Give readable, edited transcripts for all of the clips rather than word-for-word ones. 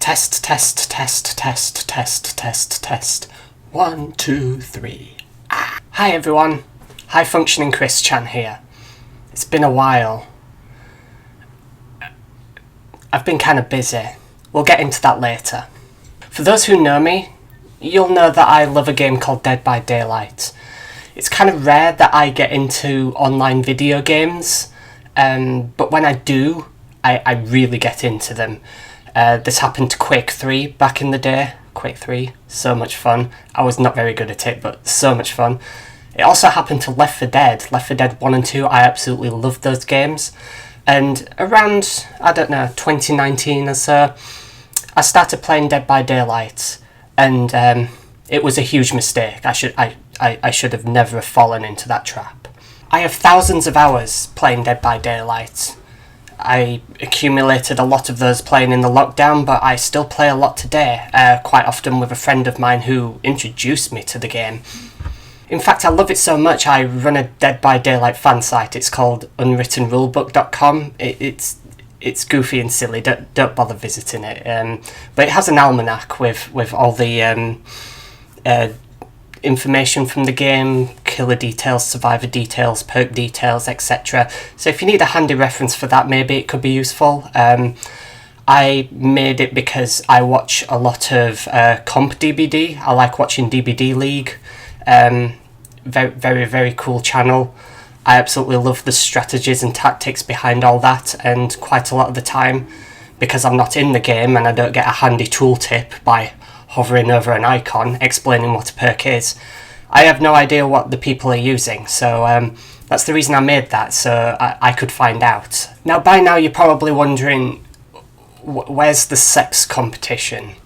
Test, test, test, test, test, test, test. 1, 2, 3. Hi everyone, High Functioning Chris Chan here. It's been a while. I've been kind of busy. We'll get into that later. For those who know me, you'll know that I love a game called Dead by Daylight. It's kind of rare that I get into online video games, but when I do, I really get into them. This happened to Quake 3 back in the day. Quake 3, so much fun. I was not very good at it, but so much fun. It also happened to Left 4 Dead. Left 4 Dead 1 and 2, I absolutely loved those games. And around, 2019 or so, I started playing Dead by Daylight, and it was a huge mistake. I should have never fallen into that trap. I have thousands of hours playing Dead by Daylight. I accumulated a lot of those playing in the lockdown, but I still play a lot today, quite often with a friend of mine who introduced me to the game. In fact, I love it so much I run a Dead by Daylight fan site. It's called unwrittenrulebook.com. It's goofy and silly, don't bother visiting it. But it has an almanac with all the information from the game, killer details, survivor details, perk details, etc. So if you need a handy reference for that, maybe it could be useful. I made it because I watch a lot of comp DBD. I like watching DBD League. Very, very, very cool channel. I absolutely love the strategies and tactics behind all that, and quite a lot of the time, because I'm not in the game and I don't get a handy tooltip by hovering over an icon explaining what a perk is, I have no idea what the people are using, so that's the reason I made that, so I could find out. Now, by now you're probably wondering, where's the sex competition?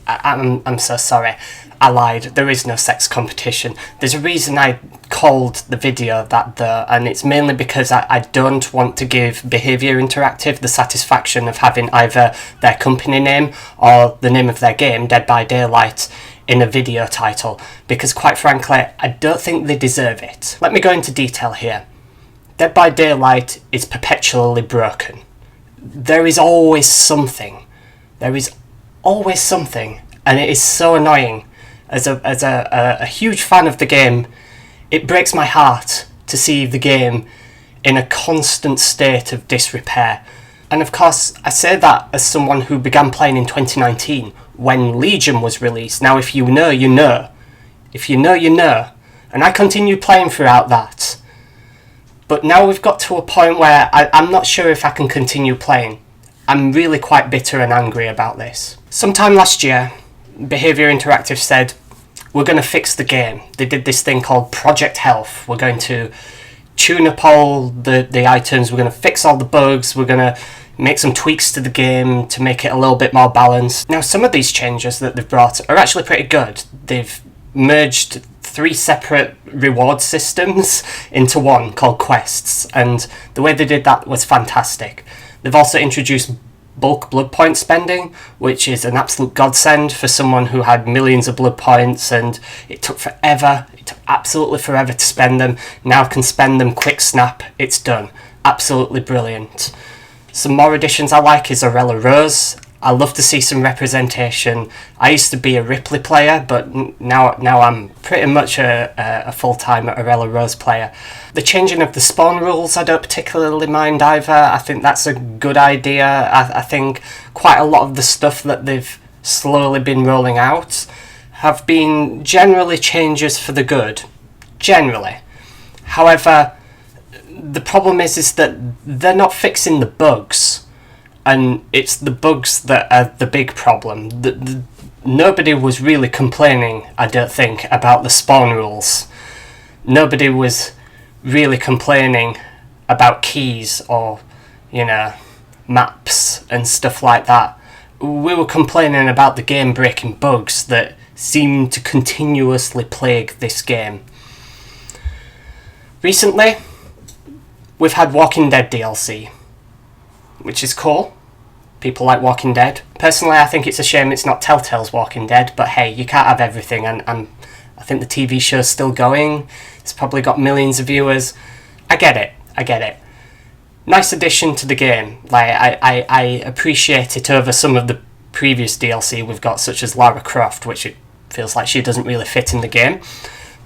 I'm so sorry, I lied, there is no sex competition. There's a reason I called the video that though, and it's mainly because I don't want to give Behaviour Interactive the satisfaction of having either their company name or the name of their game, Dead by Daylight, in a video title, because quite frankly, I don't think they deserve it. Let me go into detail here. Dead by Daylight is perpetually broken. There is always something. There is always something, and it is so annoying. As a huge fan of the game, it breaks my heart to see the game in a constant state of disrepair. And of course, I say that as someone who began playing in 2019, when Legion was released. Now, if you know, you know. If you know, you know. And I continued playing throughout that. But now we've got to a point where I'm not sure if I can continue playing. I'm really quite bitter and angry about this. Sometime last year, Behaviour Interactive said, we're going to fix the game. They did this thing called Project Health. We're going to tune up all the items, we're going to fix all the bugs, we're going to make some tweaks to the game to make it a little bit more balanced. Now, some of these changes that they've brought are actually pretty good. They've merged 3 separate reward systems into one called quests, and the way they did that was fantastic. They've also introduced bulk blood point spending, which is an absolute godsend for someone who had millions of blood points and it took forever, it took absolutely forever to spend them. Now can spend them quick snap, it's done. Absolutely brilliant. Some more additions I like is Aurelia Rose. I love to see some representation. I used to be a Ripley player, but now I'm pretty much a full-time Aurelia Rose player. The changing of the spawn rules I don't particularly mind either. I think that's a good idea. I think quite a lot of the stuff that they've slowly been rolling out have been generally changes for the good. Generally. However, the problem is that they're not fixing the bugs. And it's the bugs that are the big problem. Nobody was really complaining, I don't think, about the spawn rules. Nobody was really complaining about keys or, maps and stuff like that. We were complaining about the game-breaking bugs that seem to continuously plague this game. Recently, we've had Walking Dead DLC, which is cool. People like Walking Dead. Personally, I think it's a shame it's not Telltale's Walking Dead, but hey, you can't have everything, and I think the TV show's still going. It's probably got millions of viewers. I get it. Nice addition to the game. Like, I appreciate it over some of the previous DLC we've got, such as Lara Croft, which it feels like she doesn't really fit in the game.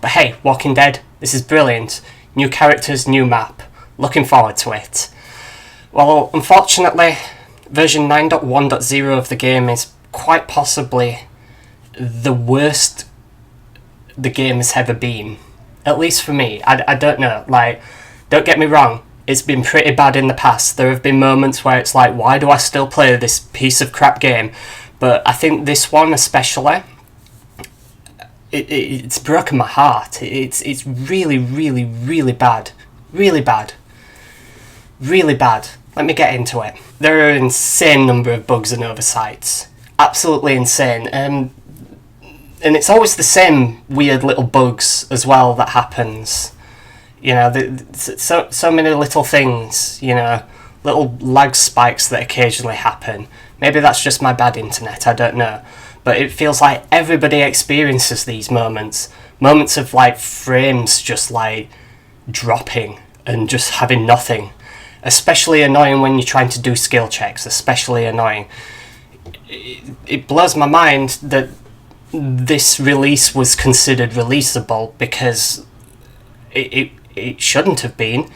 But hey, Walking Dead, this is brilliant. New characters, new map. Looking forward to it. Well, unfortunately, version 9.1.0 of the game is quite possibly the worst the game has ever been. At least for me. I don't know. Like, don't get me wrong, it's been pretty bad in the past. There have been moments where it's like, why do I still play this piece of crap game? But I think this one especially, it's broken my heart. It's really, really, really bad. Really bad. Really bad. Let me get into it. There are an insane number of bugs and oversights. Absolutely insane. And it's always the same weird little bugs as well that happens. You know, so many little things, you know, little lag spikes that occasionally happen. Maybe that's just my bad internet, I don't know. But it feels like everybody experiences these moments. Moments of, like, frames just, like, dropping and just having nothing. Especially annoying when you're trying to do skill checks. Especially annoying. It blows my mind that this release was considered releasable, because it shouldn't have been.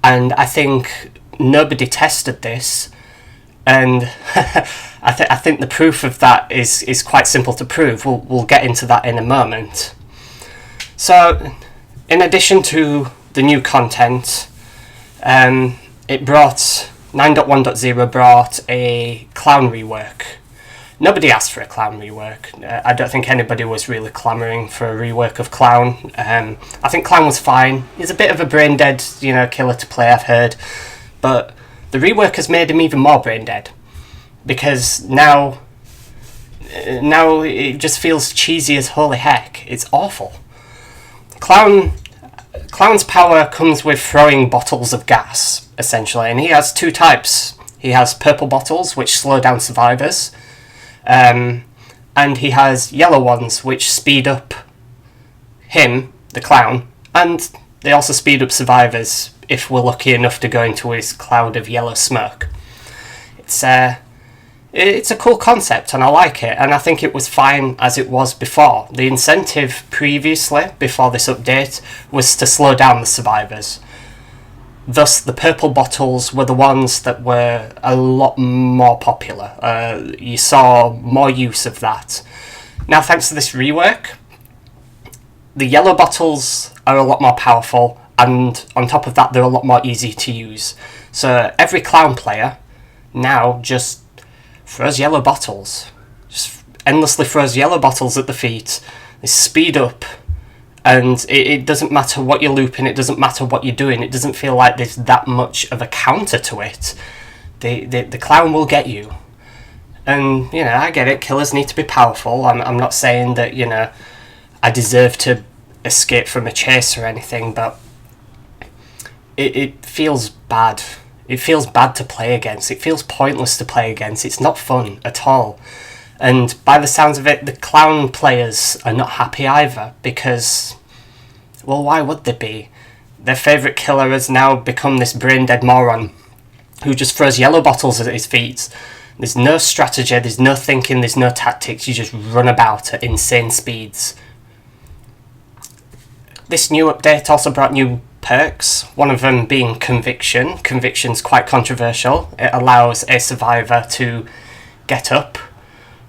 And I think nobody tested this. And I think the proof of that is quite simple to prove. We'll get into that in a moment. So, in addition to the new content, it brought 9.1.0 brought a clown rework. Nobody asked for a clown rework. I don't think anybody was really clamouring for a rework of Clown. I think Clown was fine. He's a bit of a brain dead, you know, killer to play, I've heard. But the rework has made him even more brain dead, because now it just feels cheesy as holy heck. It's awful. Clown's power comes with throwing bottles of gas, essentially, and he has two types. He has purple bottles, which slow down survivors, and he has yellow ones, which speed up him, the clown, and they also speed up survivors if we're lucky enough to go into his cloud of yellow smoke. It's a cool concept, and I like it, and I think it was fine as it was before. The incentive previously, before this update, was to slow down the survivors. Thus, the purple bottles were the ones that were a lot more popular. You saw more use of that. Now, thanks to this rework, the yellow bottles are a lot more powerful, and on top of that, they're a lot more easy to use. So every clown player now just throws yellow bottles. Just endlessly throws yellow bottles at the feet. They speed up, and it doesn't matter what you're looping, it doesn't matter what you're doing, it doesn't feel like there's that much of a counter to it. The clown will get you. And, you know, I get it, killers need to be powerful. I'm not saying that, you know, I deserve to escape from a chase or anything, but it feels bad. It feels bad to play against. It feels pointless to play against. It's not fun at all. And by the sounds of it, the clown players are not happy either, because, well, why would they be? Their favourite killer has now become this brain-dead moron who just throws yellow bottles at his feet. There's no strategy, there's no thinking, there's no tactics. You just run about at insane speeds. This new update also brought new perks, one of them being Conviction. Conviction's quite controversial. It allows a survivor to get up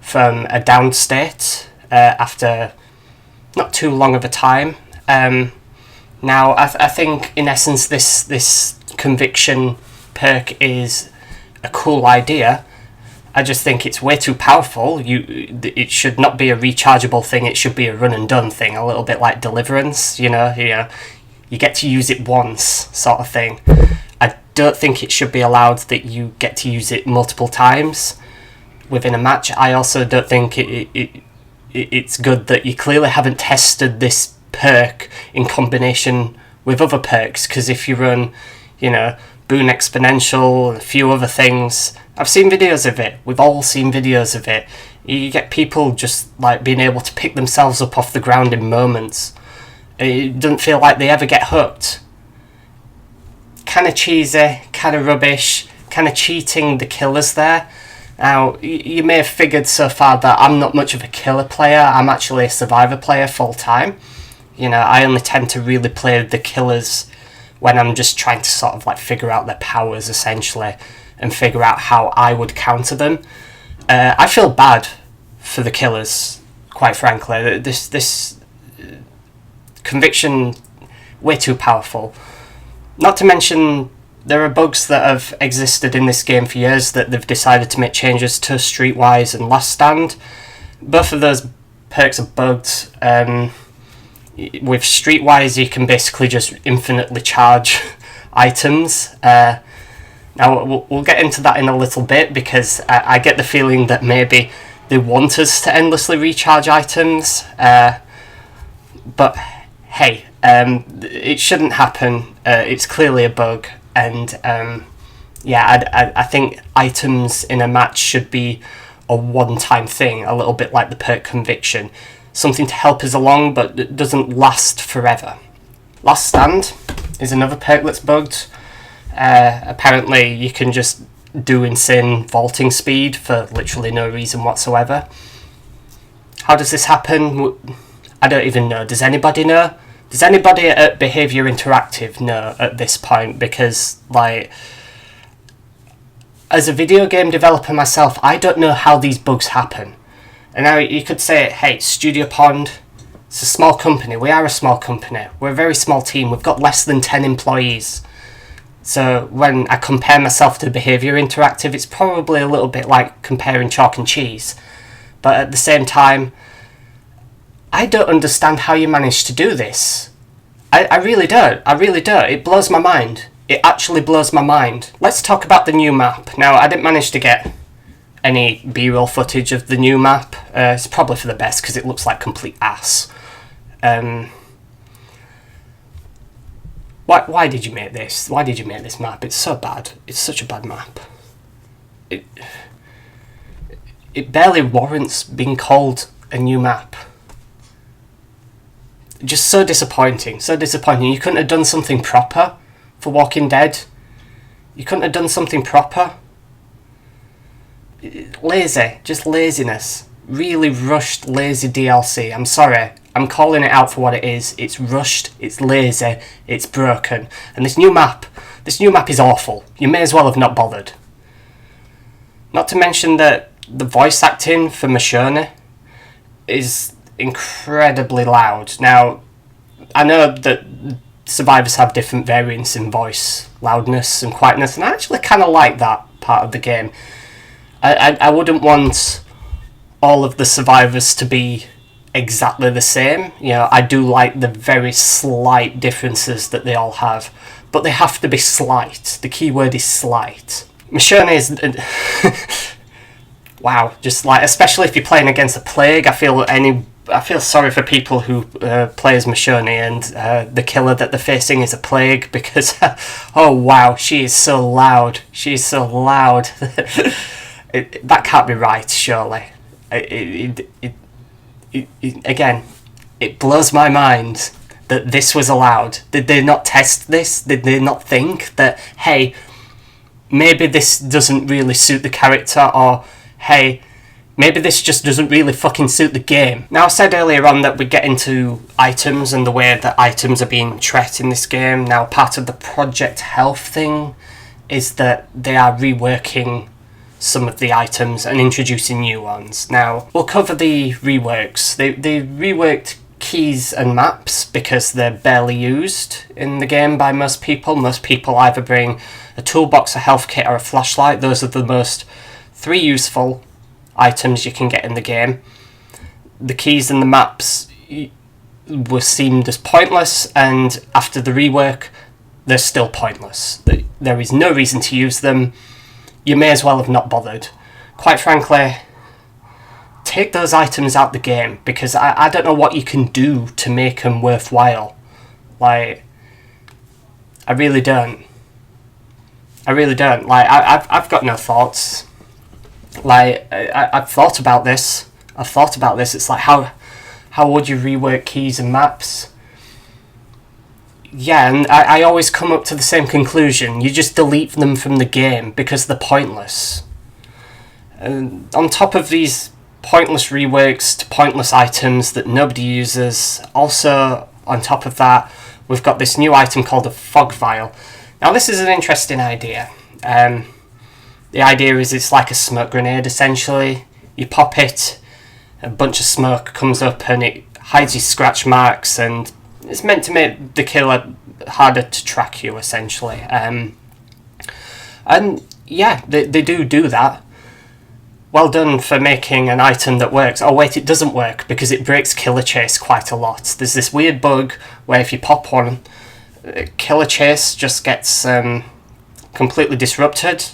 from a down state after not too long of a time. Now, I think in essence this Conviction perk is a cool idea. I just think it's way too powerful. It should not be a rechargeable thing, it should be a run and done thing, a little bit like Deliverance, you get to use it once, sort of thing. I don't think it should be allowed that you get to use it multiple times within a match. I also don't think it's good that you clearly haven't tested this perk in combination with other perks, because if you run, Boon Exponential and a few other things, I've seen videos of it, we've all seen videos of it, you get people just like being able to pick themselves up off the ground in moments. It doesn't feel like they ever get hooked. Kind of cheesy, kind of rubbish, kind of cheating the killers there. Now, you may have figured so far that I'm not much of a killer player. I'm actually a survivor player full time. You know, I only tend to really play the killers when I'm just trying to sort of like figure out their powers essentially and figure out how I would counter them. I feel bad for the killers, quite frankly. This conviction, way too powerful. Not to mention, there are bugs that have existed in this game for years that they've decided to make changes to Streetwise and Last Stand. Both of those perks are bugged. With Streetwise, you can basically just infinitely charge items. Now, we'll get into that in a little bit, because I get the feeling that maybe they want us to endlessly recharge items. But hey, it shouldn't happen. It's clearly a bug. And yeah, I think items in a match should be a one-time thing, a little bit like the perk Conviction. Something to help us along, but it doesn't last forever. Last Stand is another perk that's bugged. Apparently you can just do insane vaulting speed for literally no reason whatsoever. How does this happen? I don't even know. Does anybody know? Does anybody at Behaviour Interactive know at this point? Because, like, as a video game developer myself, I don't know how these bugs happen. And now you could say, hey, Studio Pond, it's a small company. We are a small company. We're a very small team. We've got less than 10 employees. So when I compare myself to Behaviour Interactive, it's probably a little bit like comparing chalk and cheese. But at the same time, I don't understand how you managed to do this. I really don't. I really don't. It blows my mind. It actually blows my mind. Let's talk about the new map. Now, I didn't manage to get any B-roll footage of the new map. It's probably for the best, because it looks like complete ass. Why did you make this? Why did you make this map? It's so bad. It's such a bad map. It barely warrants being called a new map. Just so disappointing, so disappointing. You couldn't have done something proper for Walking Dead. You couldn't have done something proper. Lazy, just laziness. Really rushed, lazy DLC. I'm sorry, I'm calling it out for what it is. It's rushed, it's lazy, it's broken. And this new map is awful. You may as well have not bothered. Not to mention that the voice acting for Michonne is incredibly loud. Now, I know that survivors have different variants in voice loudness and quietness, and I actually kind of like that part of the game. I wouldn't want all of the survivors to be exactly the same. You know, I do like the very slight differences that they all have, but they have to be slight. The key word is slight. Michonne is wow, just like, especially if you're playing against a plague, I feel sorry for people who play as Michonne and the killer that they're facing is a plague, because oh wow, she is so loud. She is so loud. That can't be right, surely. Again, it blows my mind that this was allowed. Did they not test this? Did they not think that, hey, maybe this doesn't really suit the character, or hey, maybe this just doesn't really fucking suit the game? Now, I said earlier on that we get into items and the way that items are being treated in this game. Now, part of the Project Health thing is that they are reworking some of the items and introducing new ones. Now, we'll cover the reworks. They reworked keys and maps because they're barely used in the game by most people. Most people either bring a toolbox, a health kit, or a flashlight. Those are the most 3 useful items you can get in the game. The keys and the maps were seemed as pointless, and after the rework, they're still pointless. There is no reason to use them. You may as well have not bothered. Quite frankly, take those items out the game, because I don't know what you can do to make them worthwhile. Like, I really don't. I really don't. Like, I've got no thoughts. Like, I've thought about this. It's like, how would you rework keys and maps? Yeah, and I always come up to the same conclusion. You just delete them from the game because they're pointless. And on top of these pointless reworks to pointless items that nobody uses, also on top of that, we've got this new item called a fog vial. Now this is an interesting idea. The idea is it's like a smoke grenade essentially. You pop it, a bunch of smoke comes up and it hides your scratch marks, and it's meant to make the killer harder to track you essentially. And yeah, they do that. Well done for making an item that works. Oh wait, it doesn't work because it breaks Killer Chase quite a lot. There's this weird bug where if you pop one, Killer Chase just gets completely disrupted.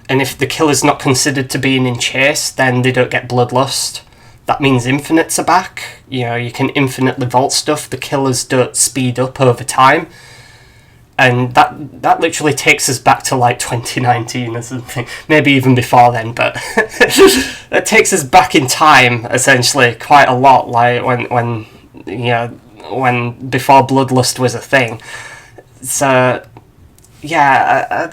And if the killer's not considered to be in chase, then they don't get Bloodlust. That means infinites are back. You know, you can infinitely vault stuff. The killers don't speed up over time. And that literally takes us back to like 2019 or something, maybe even before then, but it takes us back in time essentially quite a lot, like when before Bloodlust was a thing. So yeah,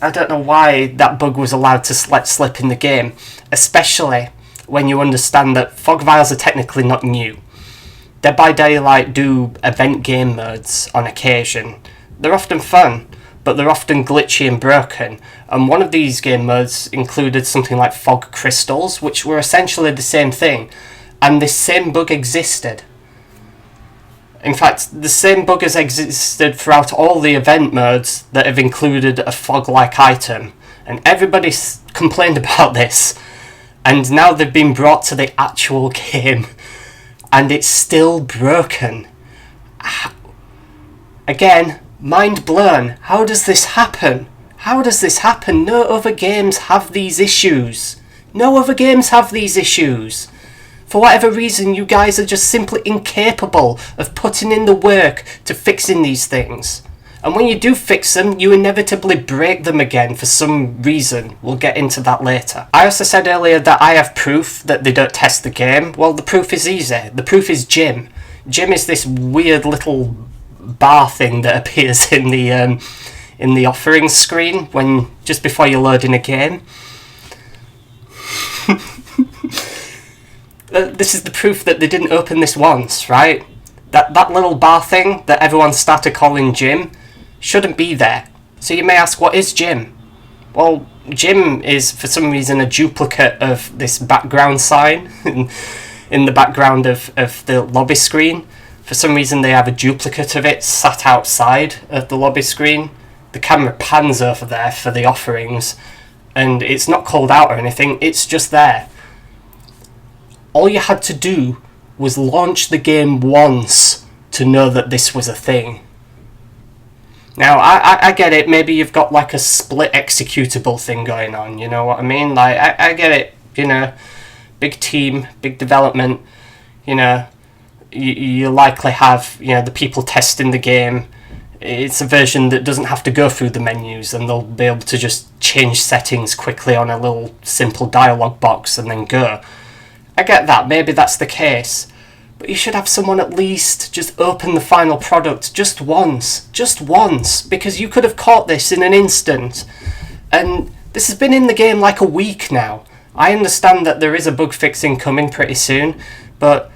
I don't know why that bug was allowed to let slip in the game, especially when you understand that fog vials are technically not new. Dead by Daylight do event game modes on occasion. They're often fun, but they're often glitchy and broken, and one of these game modes included something like fog crystals, which were essentially the same thing, and this same bug existed. In fact, the same bug has existed throughout all the event modes that have included a fog-like item, and everybody's complained about this, and now they've been brought to the actual game, and it's still broken. Again, mind blown. How does this happen? How does this happen? No other games have these issues. No other games have these issues. For whatever reason, you guys are just simply incapable of putting in the work to fixing these things. And when you do fix them, you inevitably break them again for some reason. We'll get into that later. I also said earlier that I have proof that they don't test the game. Well, the proof is easy. The proof is Jim. Jim is this weird little bar thing that appears in the offering screen when just before you load in a game. This is the proof that they didn't open this once, right? That little bar thing that everyone started calling Jim shouldn't be there. So you may ask, what is Jim? Well, Jim is for some reason a duplicate of this background sign in the background of the lobby screen. For some reason they have a duplicate of it sat outside of the lobby screen. The camera pans over there for the offerings, and it's not called out or anything, it's just there. All you had to do was launch the game once to know that this was a thing. Now, I get it, maybe you've got like a split executable thing going on, you know what I mean? Like, I get it, you know, big team, big development, you know, you likely have, you know, the people testing the game. It's a version that doesn't have to go through the menus, and they'll be able to just change settings quickly on a little simple dialogue box and then go. I get that, maybe that's the case, but you should have someone at least just open the final product just once, because you could have caught this in an instant, and this has been in the game like a week now. I understand that there is a bug fixing coming pretty soon, but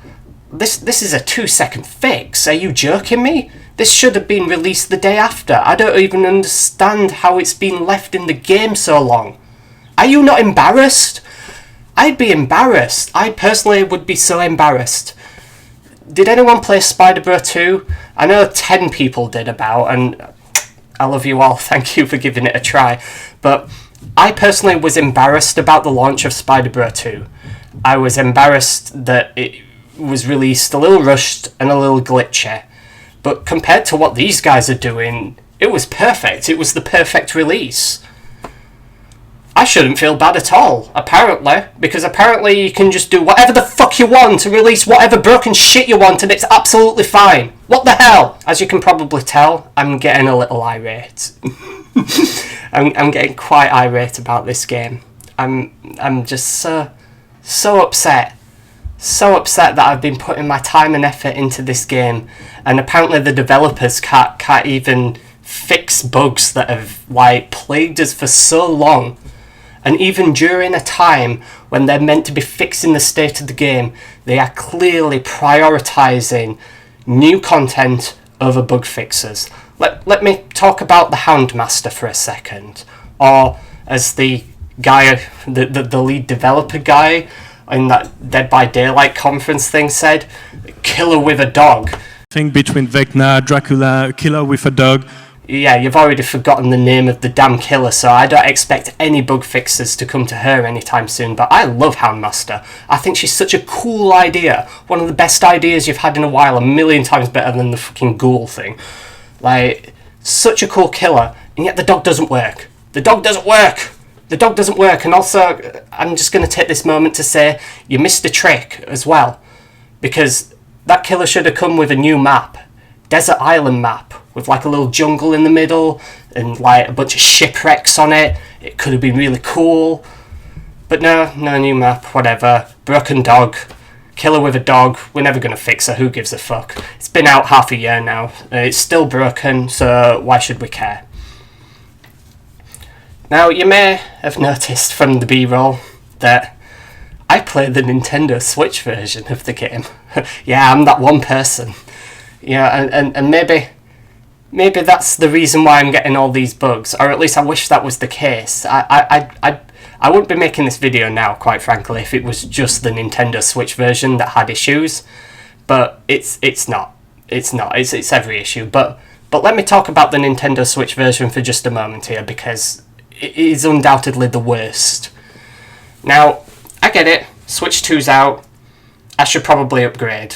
this is a 2-second fix. Are you joking me? This should have been released the day after. I don't even understand how it's been left in the game so long. Are you not embarrassed? I'd be embarrassed. I personally would be so embarrassed. Did anyone play Spider-Bro 2? I know 10 people did about, and I love you all, thank you for giving it a try. But I personally was embarrassed about the launch of Spider-Bro 2. I was embarrassed that it was released a little rushed and a little glitchy. But compared to what these guys are doing, it was perfect. It was the perfect release. I shouldn't feel bad at all, apparently, because apparently you can just do whatever the fuck you want to release whatever broken shit you want, and it's absolutely fine. What the hell? As you can probably tell, I'm getting a little irate. I'm getting quite irate about this game. I'm just so upset. So upset that I've been putting my time and effort into this game, and apparently the developers can't even fix bugs that have like plagued us for so long. And even during a time when they're meant to be fixing the state of the game, they are clearly prioritising new content over bug fixes. Let me talk about the Houndmaster for a second. Or as the guy, the lead developer guy in that Dead by Daylight conference thing said, killer with a dog. Thing between Vecna, Dracula, killer with a dog. Yeah, you've already forgotten the name of the damn killer, so I don't expect any bug fixes to come to her anytime soon, but I love Houndmaster. I think she's such a cool idea. One of the best ideas you've had in a while, a million times better than the fucking ghoul thing. Like, such a cool killer, and yet the dog doesn't work. The dog doesn't work! The dog doesn't work, and also, I'm just going to take this moment to say, you missed a trick as well. Because that killer should have come with a new map. Desert island map. With like a little jungle in the middle and like a bunch of shipwrecks on it. It could have been really cool. But no new map, whatever. Broken dog. Killer with a dog. We're never going to fix her, who gives a fuck? It's been out half a year now. It's still broken, so why should we care? Now, you may have noticed from the B-roll that I played the Nintendo Switch version of the game. Yeah, I'm that one person. Yeah, and maybe that's the reason why I'm getting all these bugs, or at least I wish that was the case. I wouldn't be making this video now, quite frankly, if it was just the Nintendo Switch version that had issues. But it's not. It's every issue. But let me talk about the Nintendo Switch version for just a moment here, because it is undoubtedly the worst. Now, I get it. Switch 2's out. I should probably upgrade.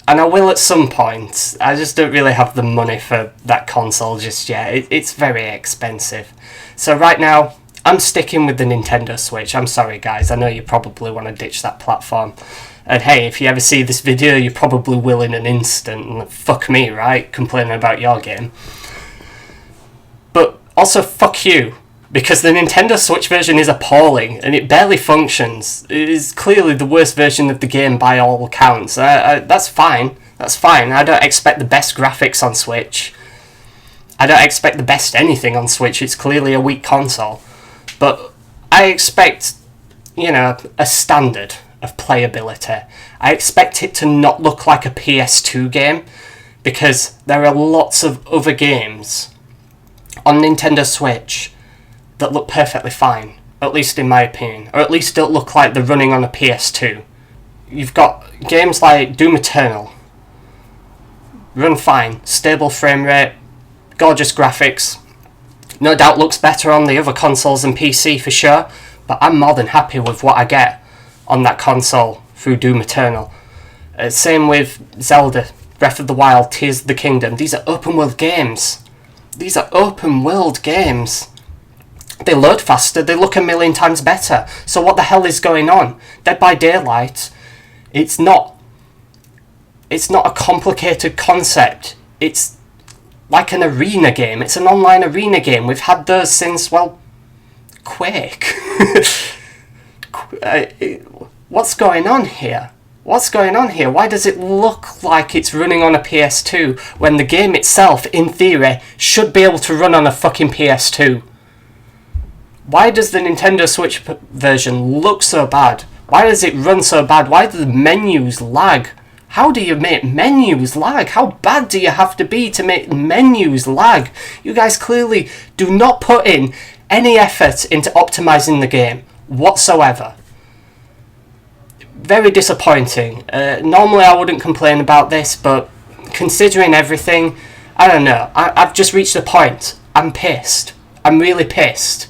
And I will at some point. I just don't really have the money for that console just yet. It's very expensive. So right now, I'm sticking with the Nintendo Switch. I'm sorry guys, I know you probably want to ditch that platform. And hey, if you ever see this video, you probably will in an instant. And fuck me, right? Complaining about your game. But also fuck you. Because the Nintendo Switch version is appalling, and it barely functions. It is clearly the worst version of the game by all accounts. That's fine. That's fine. I don't expect the best graphics on Switch. I don't expect the best anything on Switch. It's clearly a weak console. But I expect, a standard of playability. I expect it to not look like a PS2 game, because there are lots of other games on Nintendo Switch that look perfectly fine, at least in my opinion, or at least don't look like they're running on a PS2. You've got games like Doom Eternal, run fine, stable frame rate, gorgeous graphics, no doubt looks better on the other consoles and PC for sure, but I'm more than happy with what I get on that console through Doom Eternal. Same with Zelda, Breath of the Wild, Tears of the Kingdom. These are open world games. These are open world games. They load faster, they look a million times better. So what the hell is going on? Dead by Daylight, it's not a complicated concept. It's like an arena game. It's an online arena game. We've had those since, well, Quake. What's going on here? What's going on here? Why does it look like it's running on a PS2 when the game itself, in theory, should be able to run on a fucking PS2? Why does the Nintendo Switch version look so bad? Why does it run so bad? Why do the menus lag? How do you make menus lag? How bad do you have to be to make menus lag? You guys clearly do not put in any effort into optimizing the game whatsoever. Very disappointing. Normally I wouldn't complain about this, but considering everything, I don't know. I've just reached a point. I'm pissed. I'm really pissed.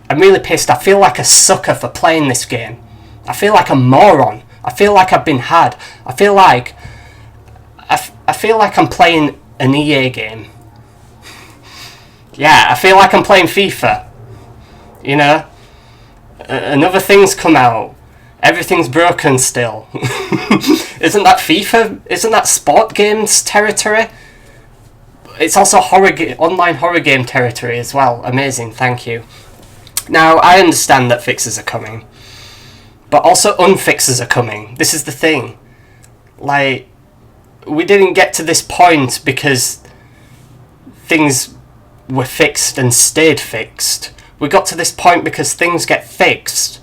I'm really pissed. I feel like a sucker for playing this game. I feel like a moron. I feel like I've been had. I feel like I'm playing an EA game. Yeah, I feel like I'm playing FIFA. And other things come out. Everything's broken still. Isn't that FIFA? Isn't that sport games territory? It's also online horror game territory as well. Amazing, thank you. Now, I understand that fixes are coming, but also unfixes are coming. This is the thing. Like, we didn't get to this point because things were fixed and stayed fixed. We got to this point because things get fixed,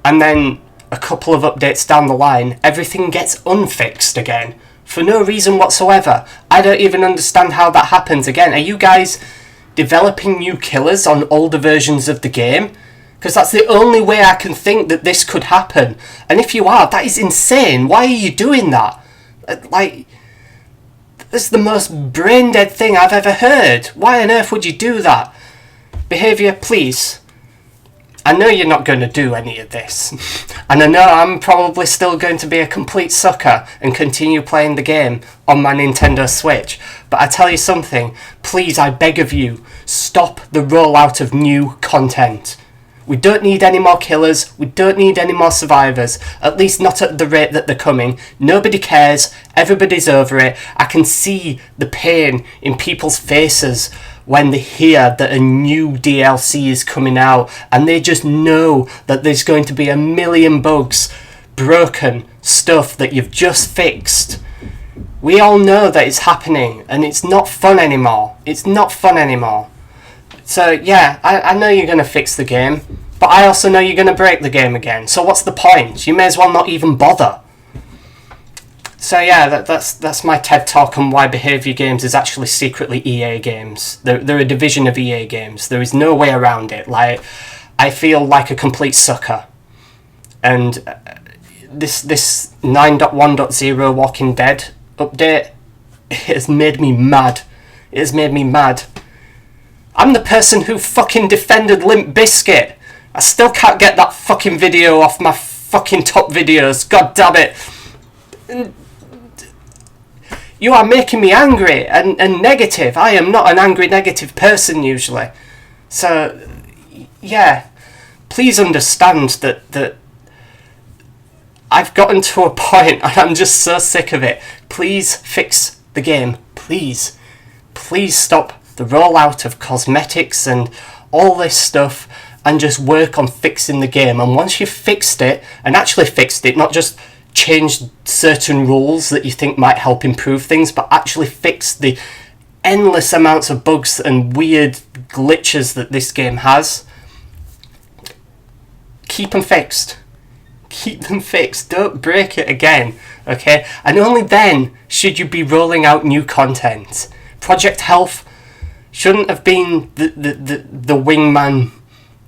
and then a couple of updates down the line, everything gets unfixed again. For no reason whatsoever. I don't even understand how that happens again. Are you guys developing new killers on older versions of the game? Because that's the only way I can think that this could happen. And if you are, that is insane. Why are you doing that? Like, that's the most brain dead thing I've ever heard. Why on earth would you do that? Behaviour, please. I know you're not going to do any of this. And I know I'm probably still going to be a complete sucker and continue playing the game on my Nintendo Switch. But I tell you something, please, I beg of you, stop the rollout of new content. We don't need any more killers, we don't need any more survivors, at least not at the rate that they're coming. Nobody cares, everybody's over it. I can see the pain in people's faces when they hear that a new DLC is coming out and they just know that there's going to be a million bugs, broken stuff that you've just fixed. We all know that it's happening and it's not fun anymore. It's not fun anymore. So yeah, I know you're going to fix the game, but I also know you're going to break the game again. So what's the point? You may as well not even bother. So yeah, that's my TED talk on why Behaviour Games is actually secretly EA Games. They're a division of EA Games. There is no way around it. Like, I feel like a complete sucker. And this 9.1.0 Walking Dead update, it has made me mad. It has made me mad. I'm the person who fucking defended Limp Bizkit. I still can't get that fucking video off my fucking top videos. God damn it. You are making me angry and negative. I am not an angry, negative person usually. So, yeah. Please understand that I've gotten to a point and I'm just so sick of it. Please fix the game. Please. Please stop the rollout of cosmetics and all this stuff and just work on fixing the game. And once you've fixed it, and actually fixed it, not just changed certain rules that you think might help improve things, but actually fix the endless amounts of bugs and weird glitches that this game has, keep them fixed. Keep them fixed. Don't break it again, okay? And only then should you be rolling out new content. Project Health shouldn't have been the wingman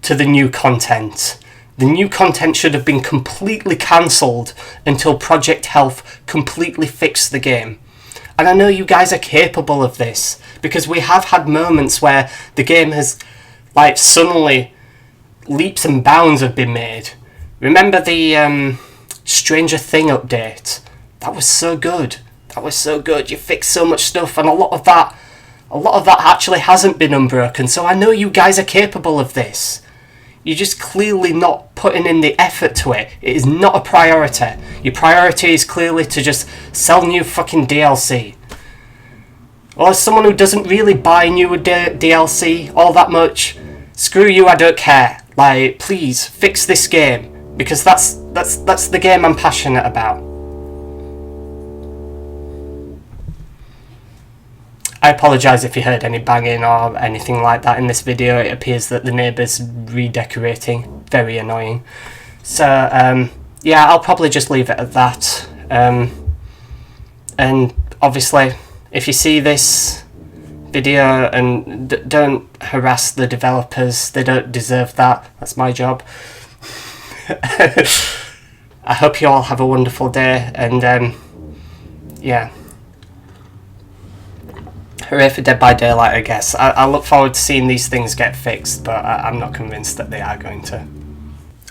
to the new content. The new content should have been completely cancelled until Project Health completely fixed the game. And I know you guys are capable of this, because we have had moments where the game has, like, suddenly leaps and bounds have been made. Remember the Stranger Thing update? That was so good. That was so good. You fixed so much stuff, and a lot of that actually hasn't been unbroken. So I know you guys are capable of this. You're just clearly not putting in the effort to it. It is not a priority. Your priority is clearly to just sell new fucking DLC. Or as someone who doesn't really buy new DLC all that much, screw you, I don't care. Like, please, fix this game. Because that's the game I'm passionate about. I apologise if you heard any banging or anything like that in this video. It appears that the neighbour's redecorating. Very annoying. So, yeah, I'll probably just leave it at that. And obviously, if you see this video, and don't harass the developers. They don't deserve that. That's my job. I hope you all have a wonderful day, and yeah. Hooray for Dead by Daylight, I guess. I look forward to seeing these things get fixed, but I'm not convinced that they are going to.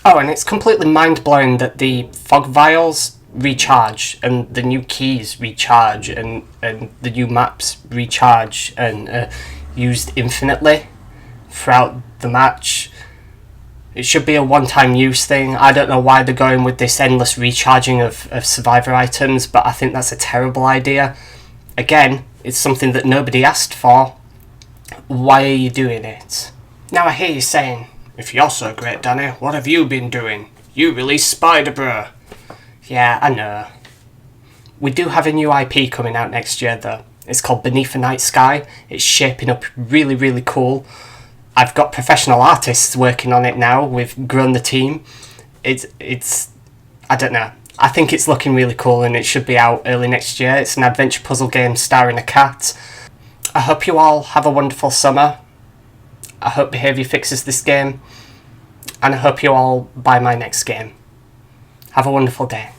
Oh, and it's completely mind-blowing that the fog vials recharge, and the new keys recharge, and the new maps recharge, and used infinitely throughout the match. It should be a one-time use thing. I don't know why they're going with this endless recharging of survivor items, but I think that's a terrible idea. Again, it's something that nobody asked for. Why are you doing it? Now I hear you saying, if you're so great, Danny, what have you been doing? You released Spider-Bro. Yeah, I know. We do have a new IP coming out next year, though. It's called Beneath the Night Sky. It's shaping up really, really cool. I've got professional artists working on it now. We've grown the team. It's I don't know. I think it's looking really cool and it should be out early next year. It's an adventure puzzle game starring a cat. I hope you all have a wonderful summer. I hope Behaviour fixes this game. And I hope you all buy my next game. Have a wonderful day.